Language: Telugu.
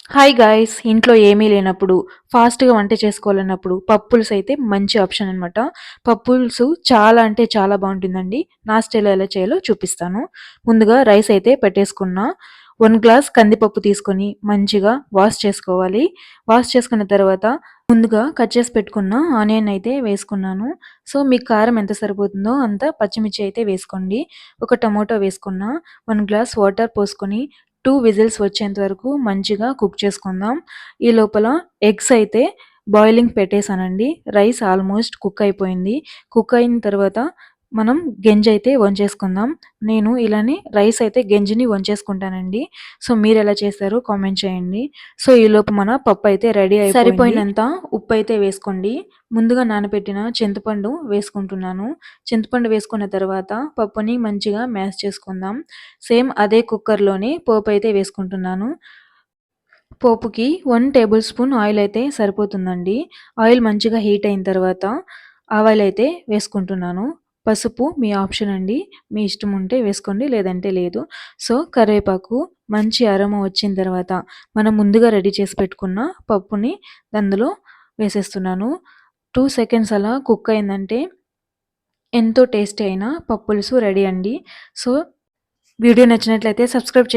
Hi guys! ఇంట్లో ఏమీ లేనప్పుడు, ఫాస్ట్‌గా వంట చేసుకోవాలన్నప్పుడు పప్పులుసు అయితే మంచి ఆప్షన్ అనమాట. పప్పులుసు చాలా అంటే చాలా బావుంటుందండి. నా స్టైల్‌లో ఎలా చేయాలో చూపిస్తాను. ముందుగా రైస్ అయితే పెట్టేసుకున్నా. 1 గ్లాస్ కందిపప్పు తీసుకొని మంచిగా వాష్ చేసుకోవాలి. వాష్ చేసుకున్న తర్వాత ముందుగా కట్ చేసి పెట్టుకున్న ఆనియన్ అయితే వేసుకున్నాను. సో, మీకు కారం ఎంత సరిపోతుందో అంత పచ్చిమిర్చి అయితే వేసుకోండి. ఒక టమోటా వేసుకున్నా. 1 గ్లాస్ వాటర్ పోసుకొని 2 విజిల్స్ వచ్చేంత వరకు మంచిగా కుక్ చేసుకుందాం. ఈ లోపల ఎగ్స్ అయితే బాయిలింగ్ పెట్టేసానండి. రైస్ ఆల్మోస్ట్ కుక్ అయిపోయింది. కుక్ అయిన తర్వాత మనం గెంజైతే వంచేసుకుందాం. నేను ఇలానే రైస్ అయితే గెంజిని వంచేసుకుంటానండి. సో, మీరెలా చేశారో కామెంట్ చేయండి. సో, ఈలోపు మన పప్పయితే రెడీ అయిపోయింది. సరిపోయినంత ఉప్పయితే వేసుకోండి. ముందుగా నానబెట్టిన చింతపండు వేసుకుంటున్నాను. చింతపండు వేసుకున్న తర్వాత పప్పుని మంచిగా మ్యాష్ చేసుకుందాం. సేమ్ అదే కుక్కర్‌లోనే పోపయితే వేసుకుంటున్నాను. పోపుకి 1 టేబుల్ స్పూన్ ఆయిల్ అయితే సరిపోతుందండి. ఆయిల్ మంచిగా హీట్ అయిన తర్వాత ఆవాలైతే వేసుకుంటున్నాను. పసుపు మీ ఆప్షన్ అండి. మీ ఇష్టం ఉంటే వేసుకోండి లేదంటే లేదు. సో, కరివేపాకు మంచి అరోమ వచ్చిన తర్వాత మనం ముందుగా రెడీ చేసి పెట్టుకున్న పప్పుని అందులో వేసేస్తున్నాను. 2 సెకండ్స్ అలా కుక్ అయిందంటే ఎంతో టేస్టీ అయిన పప్పులుసు రెడీ అండి. సో, వీడియో నచ్చినట్లయితే సబ్స్క్రైబ్